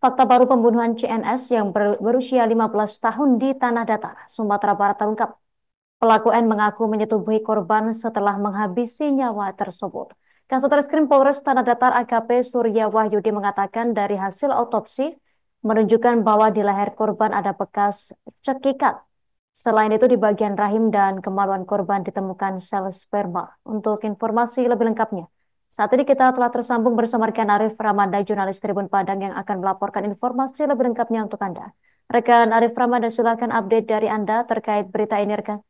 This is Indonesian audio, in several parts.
Fakta baru pembunuhan CNS yang berusia 15 tahun di Tanah Datar, Sumatera Barat terungkap. Pelaku N mengaku menyetubuhi korban setelah menghabisi nyawa tersebut. Kasat Reskrim Polres Tanah Datar AKP Surya Wahyudi mengatakan dari hasil otopsi menunjukkan bahwa di leher korban ada bekas cekikan. Selain itu di bagian rahim dan kemaluan korban ditemukan sel sperma. Untuk informasi lebih lengkapnya, saat ini kita telah tersambung bersama rekan Arif Ramanda, jurnalis Tribun Padang yang akan melaporkan informasi lebih lengkapnya untuk Anda. Rekan Arif Ramanda, silakan update dari Anda terkait berita ini, rekan.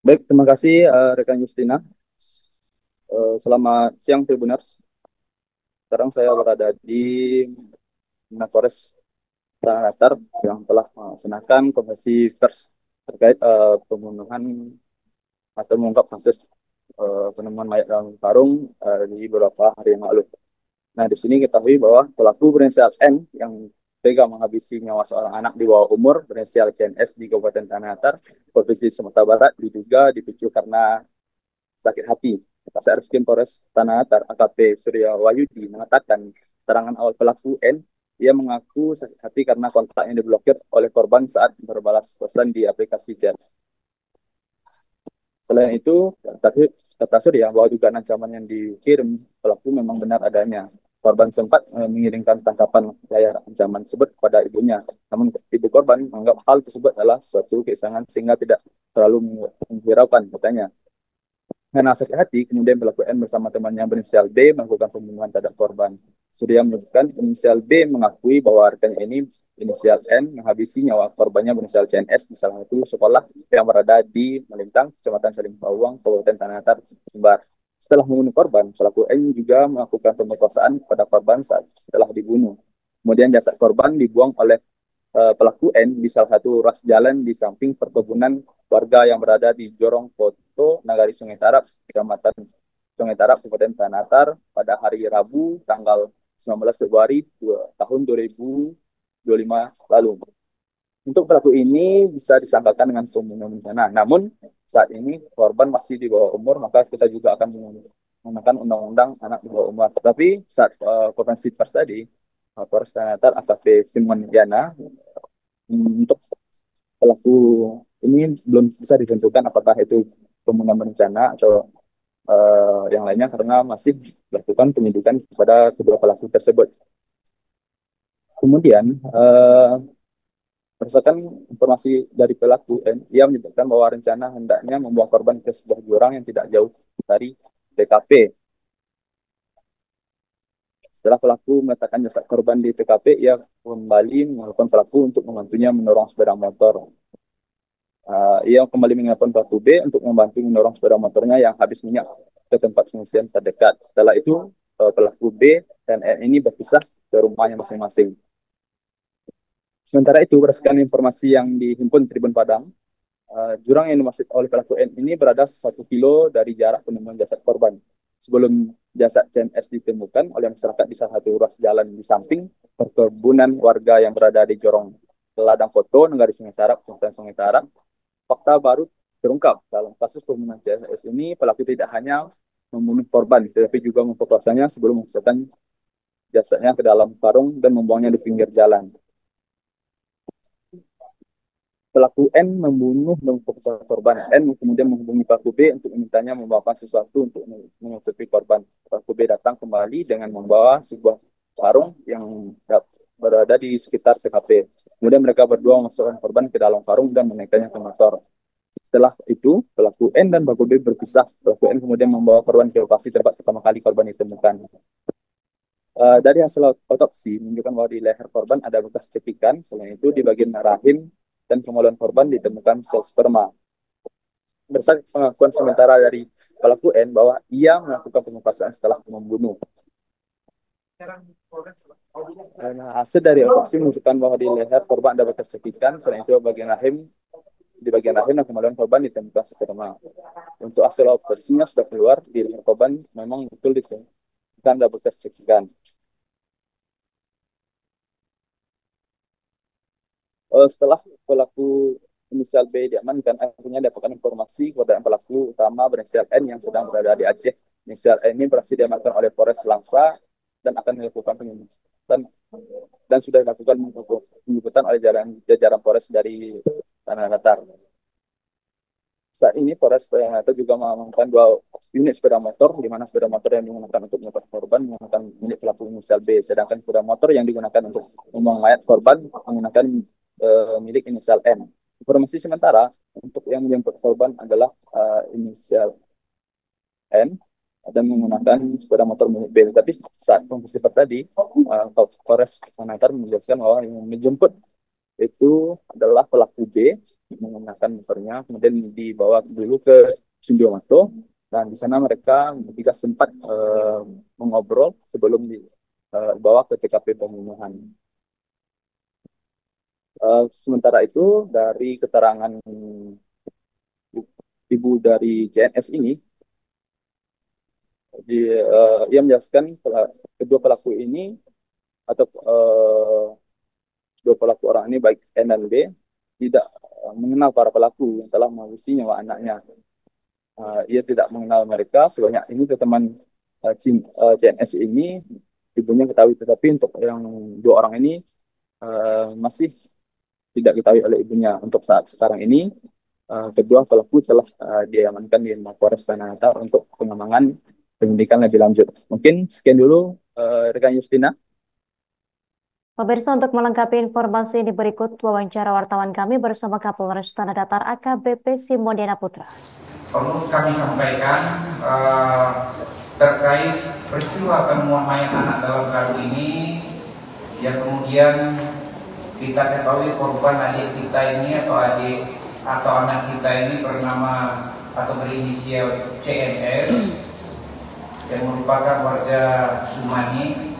Baik, terima kasih rekan Justina. Selamat siang Tribuners. Sekarang saya berada di Mapores Tanah Datar yang telah melaksanakan konferensi pers terkait pembunuhan atau mengungkap kasus penemuan mayat dalam karung di beberapa hari yang lalu. Nah, di sini ketahui bahwa pelaku berinisial N yang tega menghabisi nyawa seorang anak di bawah umur berinisial CNS di Kabupaten Tanah Datar, Provinsi Sumatera Barat diduga dipicu karena sakit hati. Kasat Reskrim Polres Tanah Datar AKP Surya Wahyudi mengatakan keterangan awal pelaku N, ia mengaku sakit hati karena kontaknya diblokir oleh korban saat berbalas pesan di aplikasi chat. Selain itu, kata Surya bahwa dugaan ancaman yang dikirim pelaku memang benar adanya. Korban sempat mengirimkan tangkapan layar ancaman tersebut kepada ibunya. Namun ibu korban menganggap hal tersebut adalah suatu keisangan sehingga tidak terlalu menghiraukan, katanya. Karena sakit hati, kemudian pelaku N bersama temannya berinisial B melakukan pembunuhan terhadap korban. Surya menyebutkan inisial B mengakui bahwa rekannya ini inisial N menghabisi nyawa korbannya berinisial CNS di salah satu sekolah yang berada di Melintang, Kecamatan Salim Bawang, Kabupaten Tanah Datar, Sumbar. Setelah membunuh korban, pelaku N juga melakukan pemerkosaan kepada korban saat setelah dibunuh. Kemudian jasad korban dibuang oleh pelaku N di salah satu ruas jalan di samping perkebunan warga yang berada di Jorong Poto, Nagari Sungai Tarap, Kecamatan Sungai Tarap, Kabupaten Tanah Datar pada hari Rabu tanggal 19 Februari tahun 2025 lalu. Untuk pelaku ini bisa disangkakan dengan pembunuhan berencana. Namun saat ini korban masih di bawah umur, maka kita juga akan menggunakan undang-undang anak di bawah umur. Tapi saat konferensi pers tadi, Polres Tanah Datar AKP Simon Yana, untuk pelaku ini belum bisa ditentukan apakah itu pembunuhan berencana atau yang lainnya karena masih melakukan penyidikan kepada kedua pelaku tersebut. Kemudian berdasarkan informasi dari pelaku, ia menyebutkan bahwa rencana hendaknya membawa korban ke sebuah jurang yang tidak jauh dari TKP. Setelah pelaku meletakkan jasad korban di TKP, ia kembali menelpon pelaku untuk membantunya mendorong sepeda motor. Ia kembali menelpon pelaku B untuk membantu mendorong sepeda motornya yang habis minyak ke tempat pengungsian terdekat. Setelah itu, pelaku B dan N ini berpisah ke rumahnya masing-masing. Sementara itu, berdasarkan informasi yang dihimpun Tribun Padang, jurang yang dimaksud oleh pelaku N ini berada 1 kilo dari jarak penemuan jasad korban. Sebelum jasad CNS ditemukan oleh masyarakat di salah satu ruas jalan di samping perkebunan warga yang berada di Jorong Ladang Koto, Negari Sungai Tarap, Kecamatan Sungai Tarap, fakta baru terungkap dalam kasus pembunuhan CNS ini. Pelaku tidak hanya membunuh korban, tetapi juga memperkosanya sebelum memasukkan jasadnya ke dalam karung dan membuangnya di pinggir jalan. Pelaku N membunuh dan memperkosa korban. N kemudian menghubungi pelaku B untuk memintanya membawakan sesuatu untuk menutupi korban. Pelaku B datang kembali dengan membawa sebuah karung yang berada di sekitar TKP. Kemudian mereka berdua memasukkan korban ke dalam karung dan menaikkannya ke motor. Setelah itu, pelaku N dan pelaku B berpisah. Pelaku N kemudian membawa korban ke lokasi tempat pertama kali korban ditemukan. Dari hasil otopsi menunjukkan bahwa di leher korban ada bekas cekikan. Selain itu, di bagian rahim dan kemaluan korban ditemukan sel sperma. Berdasarkan pengakuan sementara dari pelaku N bahwa ia melakukan pemerkosaan setelah membunuh. Hasil dari otopsi menunjukkan bahwa di leher korban ada bekas cekikan. Selain itu, di bagian rahim dan kemaluan korban ditemukan sperma. Untuk hasil otopsinya sudah keluar, di leher korban memang betul ditemukan ada bekas cekikan. Setelah pelaku inisial B diamankan, akhirnya dapatkan informasi kepada pelaku utama berinisial N yang sedang berada di Aceh. Inisial N ini berhasil diamankan oleh Polres Langsa dan akan dilakukan penyelidikan dan sudah dilakukan penjemputan oleh jajaran Polres dari Tanah Datar. Saat ini Polres Tanah Datar juga mengamankan 2 unit sepeda motor, di mana sepeda motor yang digunakan untuk menyebut korban menggunakan milik pelaku inisial B, sedangkan sepeda motor yang digunakan untuk membuang mayat korban menggunakan milik inisial N. Informasi sementara untuk yang menjemput korban adalah inisial N dan menggunakan sepeda motor milik B. Tapi saat konversi tadi, Polres Tanah Datar menjelaskan bahwa yang menjemput itu adalah pelaku B menggunakan motornya, kemudian dibawa dulu ke Sindiomato, dan di sana mereka juga sempat mengobrol sebelum dibawa ke TKP pembunuhan. Sementara itu dari keterangan ibu dari CNS ini, ia menjelaskan kedua pelaku ini atau dua pelaku orang ini baik N dan B tidak mengenal para pelaku yang telah menghabisi nyawa anaknya. Ia tidak mengenal mereka sebanyak ini ke teman CNS ini, ibunya ketahui, tetapi untuk yang 2 orang ini masih tidak diketahui oleh ibunya. Untuk saat sekarang ini kedua pelaku telah diamankan di Mapolres Tanah Datar untuk pengembangan penyidikan lebih lanjut. Mungkin sekian dulu rekan Justina. Pemirsa, untuk melengkapi informasi ini berikut wawancara wartawan kami bersama Kapolres Tanah Datar AKBP Simodiana Putra. Perlu kami sampaikan terkait peristiwa penemuan mayat anak dalam karung ini, yang kemudian kita ketahui korban adik kita ini atau anak kita ini bernama atau berinisial CNS yang merupakan warga Sumani,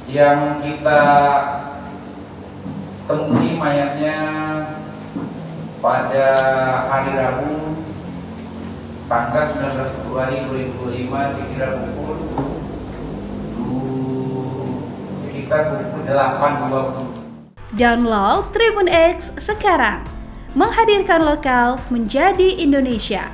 yang kita temui mayatnya pada hari Rabu tanggal 19 Februari 2025 sekitar pukul 8.20. Download Tribun X sekarang, menghadirkan lokal menjadi Indonesia.